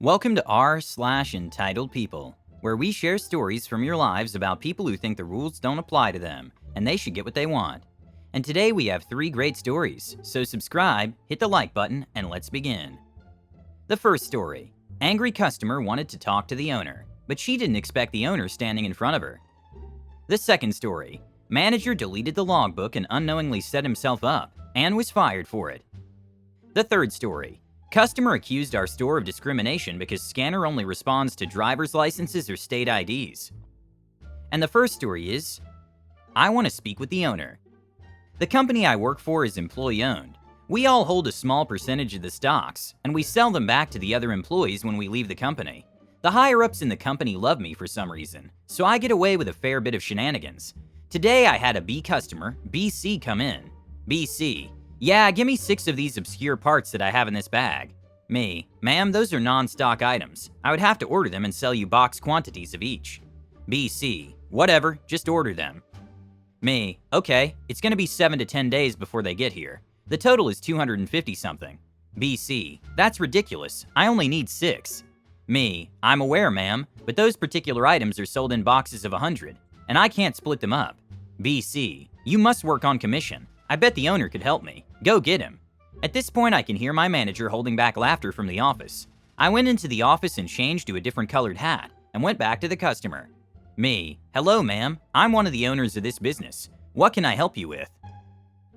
Welcome to r/entitled people, where we share stories from your lives about people who think the rules don't apply to them and they should get what they want. And today we have 3 great stories, so subscribe, hit the like button, and let's begin. The first story. Angry customer wanted to talk to the owner, but she didn't expect the owner standing in front of her. The second story. Manager deleted the logbook and unknowingly set himself up and was fired for it. The third story. Customer accused our store of discrimination because scanner only responds to driver's licenses or state IDs. And the first story is, I want to speak with the owner. The company I work for is employee-owned. We all hold a small percentage of the stocks, and we sell them back to the other employees when we leave the company. The higher-ups in the company love me for some reason, so I get away with a fair bit of shenanigans. Today I had a B customer, BC, come in. BC, yeah, give me 6 of these obscure parts that I have in this bag. Me, ma'am, those are non-stock items. I would have to order them and sell you box quantities of each. BC, whatever, just order them. Me, okay, it's gonna be 7 to 10 days before they get here. The total is 250 something. BC, that's ridiculous. I only need 6. Me, I'm aware, ma'am, but those particular items are sold in boxes of 100, and I can't split them up. BC, you must work on commission. I bet the owner could help me. Go get him. At this point, I can hear my manager holding back laughter from the office. I went into the office and changed to a different colored hat and went back to the customer. Me, hello, ma'am. I'm one of the owners of this business. What can I help you with?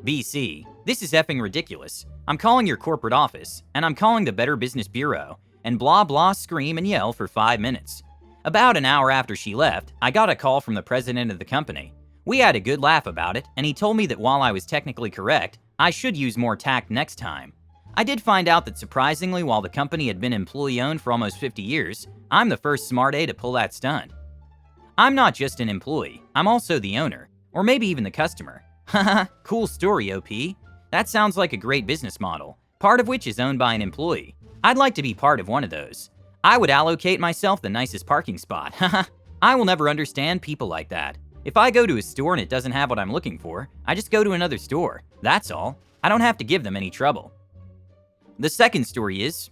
BC, this is effing ridiculous. I'm calling your corporate office, and I'm calling the Better Business Bureau, and blah blah scream and yell for 5 minutes. About an hour after she left, I got a call from the president of the company. We had a good laugh about it, and he told me that while I was technically correct, I should use more tact next time. I did find out that surprisingly, while the company had been employee-owned for almost 50 years, I'm the first smart A to pull that stunt. I'm not just an employee, I'm also the owner, or maybe even the customer. Haha, cool story, OP. That sounds like a great business model, part of which is owned by an employee. I'd like to be part of one of those. I would allocate myself the nicest parking spot. Haha, I will never understand people like that. If I go to a store and it doesn't have what I'm looking for, I just go to another store. That's all. I don't have to give them any trouble. The second story is,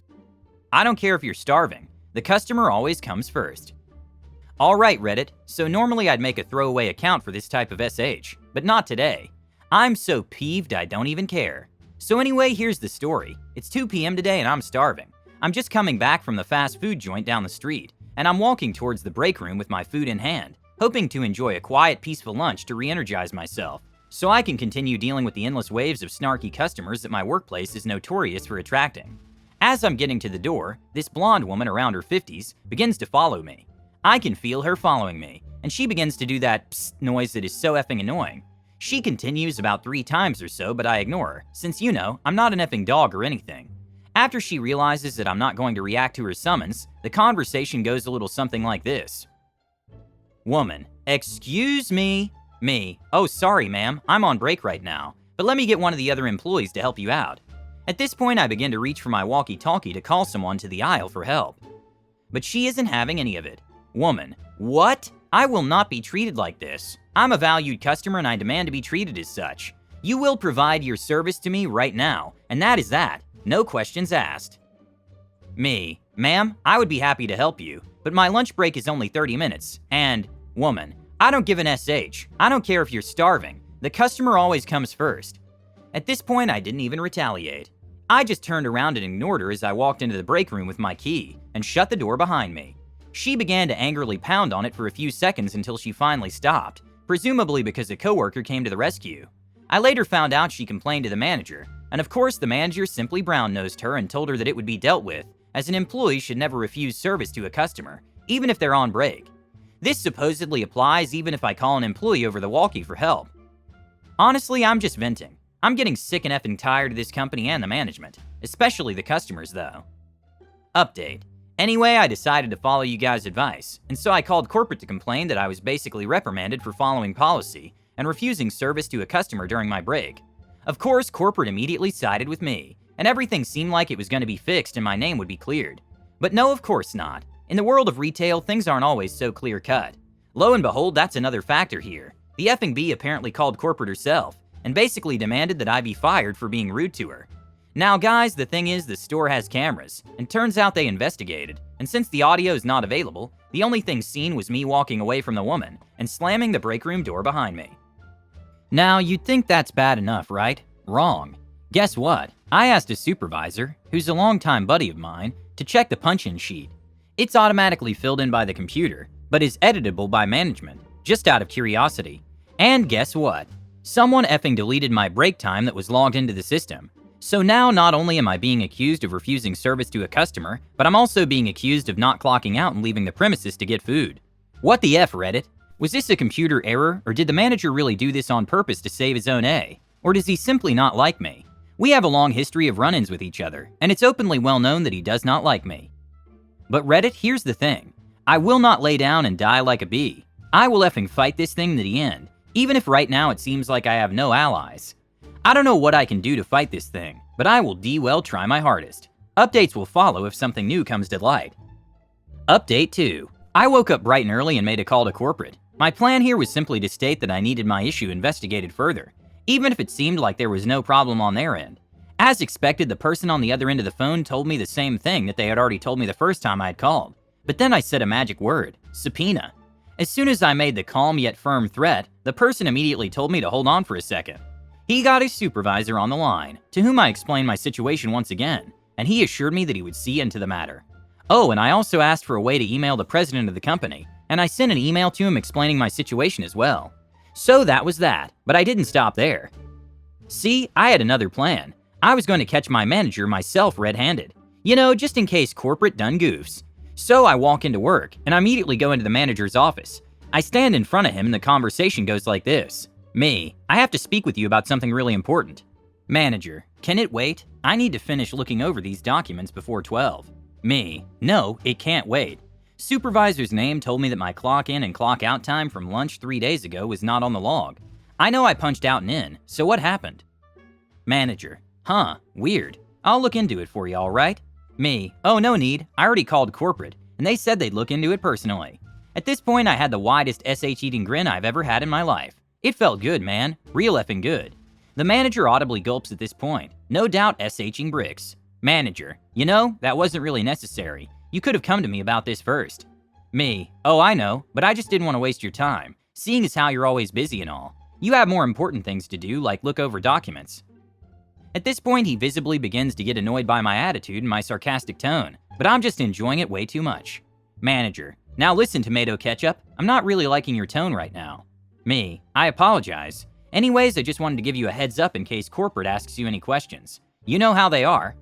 I don't care if you're starving. The customer always comes first. Alright, Reddit, so normally I'd make a throwaway account for this type of SH, but not today. I'm so peeved I don't even care. So anyway, here's the story. It's 2 p.m. today and I'm starving. I'm just coming back from the fast food joint down the street, and I'm walking towards the break room with my food in hand, hoping to enjoy a quiet, peaceful lunch to re-energize myself, so I can continue dealing with the endless waves of snarky customers that my workplace is notorious for attracting. As I'm getting to the door, this blonde woman around her 50s begins to follow me. I can feel her following me, and she begins to do that psst noise that is so effing annoying. She continues about 3 times or so, but I ignore her, since you know, I'm not an effing dog or anything. After she realizes that I'm not going to react to her summons, the conversation goes a little something like this. Woman, excuse me. Me, oh sorry ma'am, I'm on break right now, but let me get one of the other employees to help you out. At this point I begin to reach for my walkie-talkie to call someone to the aisle for help. But she isn't having any of it. Woman, what? I will not be treated like this. I'm a valued customer and I demand to be treated as such. You will provide your service to me right now, and that is that. No questions asked. Me, ma'am, I would be happy to help you, but my lunch break is only 30 minutes, and, woman, I don't give an SH. I don't care if you're starving. The customer always comes first. At this point, I didn't even retaliate. I just turned around and ignored her as I walked into the break room with my key and shut the door behind me. She began to angrily pound on it for a few seconds until she finally stopped, presumably because a coworker came to the rescue. I later found out she complained to the manager, and of course the manager simply brown-nosed her and told her that it would be dealt with, as an employee should never refuse service to a customer, even if they're on break. This supposedly applies even if I call an employee over the walkie for help. Honestly, I'm just venting. I'm getting sick and effing tired of this company and the management, especially the customers though. Update. Anyway, I decided to follow you guys' advice, and so I called corporate to complain that I was basically reprimanded for following policy and refusing service to a customer during my break. Of course, corporate immediately sided with me, and everything seemed like it was going to be fixed and my name would be cleared. But no, of course not. In the world of retail, things aren't always so clear-cut. Lo and behold, that's another factor here. The effing B apparently called corporate herself, and basically demanded that I be fired for being rude to her. Now guys, the thing is the store has cameras, and turns out they investigated, and since the audio is not available, the only thing seen was me walking away from the woman and slamming the break room door behind me. Now you'd think that's bad enough, right? Wrong. Guess what? I asked a supervisor, who's a longtime buddy of mine, to check the punch-in sheet. It's automatically filled in by the computer, but is editable by management, just out of curiosity. And guess what? Someone effing deleted my break time that was logged into the system. So now not only am I being accused of refusing service to a customer, but I'm also being accused of not clocking out and leaving the premises to get food. What the F, Reddit? Was this a computer error, or did the manager really do this on purpose to save his own A? Or does he simply not like me? We have a long history of run-ins with each other, and it's openly well known that he does not like me. But Reddit, here's the thing. I will not lay down and die like a bee. I will effing fight this thing to the end, even if right now it seems like I have no allies. I don't know what I can do to fight this thing, but I will well try my hardest. Updates will follow if something new comes to light. Update 2. I woke up bright and early and made a call to corporate. My plan here was simply to state that I needed my issue investigated further, even if it seemed like there was no problem on their end. As expected, the person on the other end of the phone told me the same thing that they had already told me the first time I had called. But then I said a magic word, subpoena. As soon as I made the calm yet firm threat, the person immediately told me to hold on for a second. He got his supervisor on the line, to whom I explained my situation once again, and he assured me that he would see into the matter. Oh, and I also asked for a way to email the president of the company, and I sent an email to him explaining my situation as well. So that was that, but I didn't stop there. See, I had another plan. I was going to catch my manager myself red-handed. You know, just in case corporate done goofs. So I walk into work, and I immediately go into the manager's office. I stand in front of him and the conversation goes like this. Me, I have to speak with you about something really important. Manager, can it wait? I need to finish looking over these documents before 12. Me, no, it can't wait. Supervisor's name told me that my clock in and clock out time from lunch 3 days ago was not on the log. I know I punched out and in, so what happened? Manager, huh, weird. I'll look into it for you, alright? Me, oh no need, I already called corporate, and they said they'd look into it personally. At this point, I had the widest SH-eating grin I've ever had in my life. It felt good, man. Real effing good. The manager audibly gulps at this point, no doubt SH-ing bricks. Manager, you know, that wasn't really necessary. You could have come to me about this first. Me, oh I know, but I just didn't want to waste your time, seeing as how you're always busy and all. You have more important things to do, like look over documents. At this point, he visibly begins to get annoyed by my attitude and my sarcastic tone, but I'm just enjoying it way too much. Manager, now listen, Tomato Ketchup, I'm not really liking your tone right now. Me, I apologize. Anyways, I just wanted to give you a heads up in case corporate asks you any questions. You know how they are.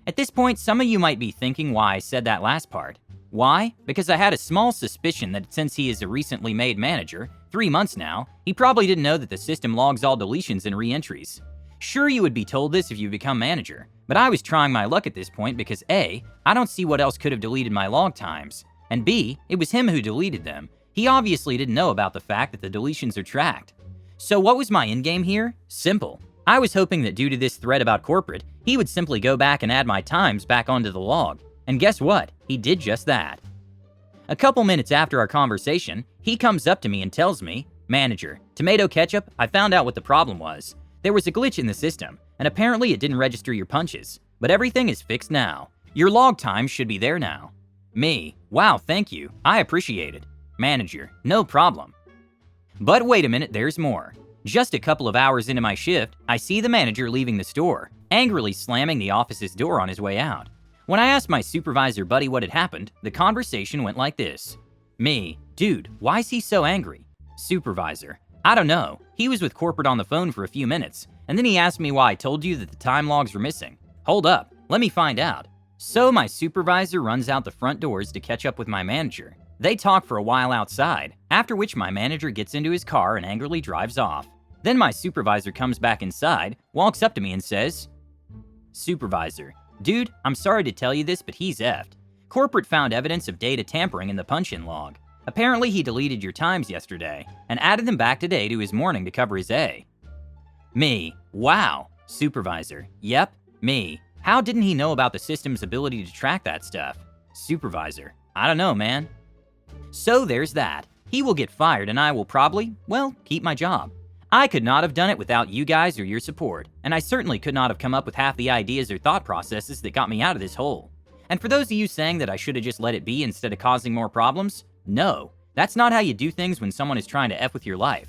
At this point, some of you might be thinking why I said that last part. Why? Because I had a small suspicion that since he is a recently made manager, 3 months now, he probably didn't know that the system logs all deletions and re-entries. Sure, you would be told this if you become manager, but I was trying my luck at this point because A, I don't see what else could have deleted my log times, and B, it was him who deleted them. He obviously didn't know about the fact that the deletions are tracked. So what was my endgame here? Simple. I was hoping that due to this threat about corporate, he would simply go back and add my times back onto the log. And guess what? He did just that. A couple minutes after our conversation, he comes up to me and tells me, Manager, Tomato Ketchup, I found out what the problem was. There was a glitch in the system, and apparently it didn't register your punches. But everything is fixed now. Your log time should be there now. Me, wow, thank you. I appreciate it. Manager, no problem. But wait a minute, there's more. Just a couple of hours into my shift, I see the manager leaving the store, angrily slamming the office's door on his way out. When I asked my supervisor buddy what had happened, the conversation went like this. Me, dude, why is he so angry? Supervisor, I don't know. He was with corporate on the phone for a few minutes, and then he asked me why I told you that the time logs were missing. Hold up, let me find out. So my supervisor runs out the front doors to catch up with my manager. They talk for a while outside, after which my manager gets into his car and angrily drives off. Then my supervisor comes back inside, walks up to me and says, Supervisor, dude, I'm sorry to tell you this, but he's effed. Corporate found evidence of data tampering in the punch-in log. Apparently he deleted your times yesterday, and added them back today to his morning to cover his A. Me, wow. Supervisor, yep, me. How didn't he know about the system's ability to track that stuff? Supervisor, I don't know, man. So there's that. He will get fired and I will probably, well, keep my job. I could not have done it without you guys or your support, and I certainly could not have come up with half the ideas or thought processes that got me out of this hole. And for those of you saying that I should have just let it be instead of causing more problems, no, that's not how you do things when someone is trying to F with your life.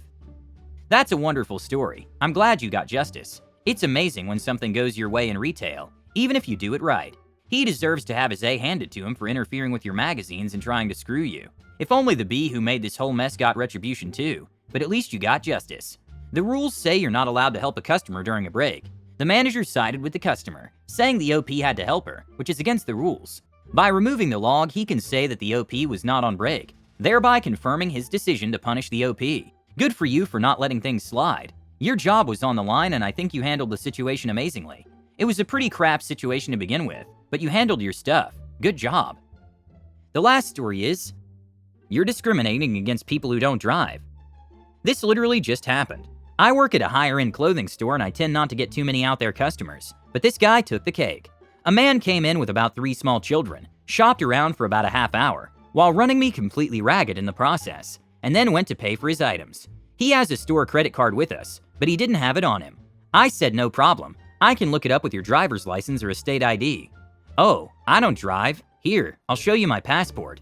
That's a wonderful story. I'm glad you got justice. It's amazing when something goes your way in retail, even if you do it right. He deserves to have his A handed to him for interfering with your magazines and trying to screw you. If only the B who made this whole mess got retribution too, but at least you got justice. The rules say you're not allowed to help a customer during a break. The manager sided with the customer, saying the OP had to help her, which is against the rules. By removing the log, he can say that the OP was not on break, thereby confirming his decision to punish the OP. Good for you for not letting things slide. Your job was on the line, and I think you handled the situation amazingly. It was a pretty crap situation to begin with, but you handled your stuff. Good job. The last story is, you're discriminating against people who don't drive. This literally just happened. I work at a higher-end clothing store and I tend not to get too many out there customers, but this guy took the cake. A man came in with about 3 small children, shopped around for about a half hour, while running me completely ragged in the process, and then went to pay for his items. He has a store credit card with us, but he didn't have it on him. I said no problem. I can look it up with your driver's license or a state ID. Oh, I don't drive. Here, I'll show you my passport.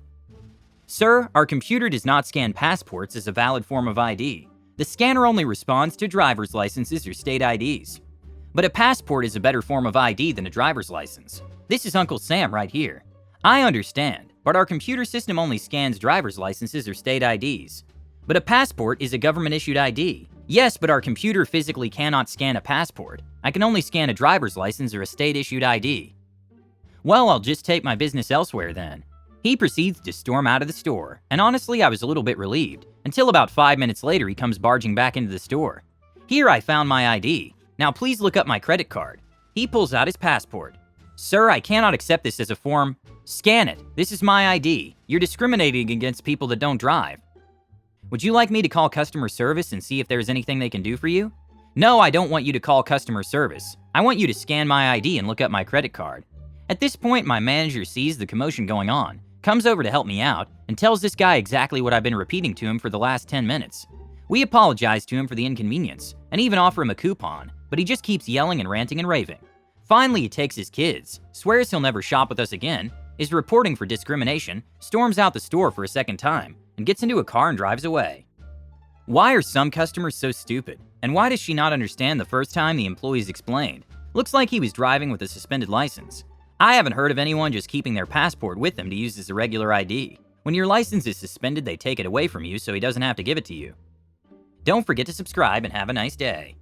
Sir, our computer does not scan passports as a valid form of ID. The scanner only responds to driver's licenses or state IDs. But a passport is a better form of ID than a driver's license. This is Uncle Sam right here. I understand, but our computer system only scans driver's licenses or state IDs. But a passport is a government-issued ID. Yes, but our computer physically cannot scan a passport. I can only scan a driver's license or a state-issued ID. Well, I'll just take my business elsewhere then. He proceeds to storm out of the store, and honestly I was a little bit relieved, until about 5 minutes later he comes barging back into the store. Here I found my ID. Now please look up my credit card. He pulls out his passport. Sir, I cannot accept this as a form. Scan it. This is my ID. You're discriminating against people that don't drive. Would you like me to call customer service and see if there's anything they can do for you? No, I don't want you to call customer service. I want you to scan my ID and look up my credit card. At this point, my manager sees the commotion going on, comes over to help me out, and tells this guy exactly what I've been repeating to him for the last 10 minutes. We apologize to him for the inconvenience, and even offer him a coupon, but he just keeps yelling and ranting and raving. Finally, he takes his kids, swears he'll never shop with us again, is reporting for discrimination, storms out the store for a second time, and gets into a car and drives away. Why are some customers so stupid? And why does she not understand the first time the employees explained? Looks like he was driving with a suspended license. I haven't heard of anyone just keeping their passport with them to use as a regular ID. When your license is suspended, they take it away from you so he doesn't have to give it to you. Don't forget to subscribe and have a nice day.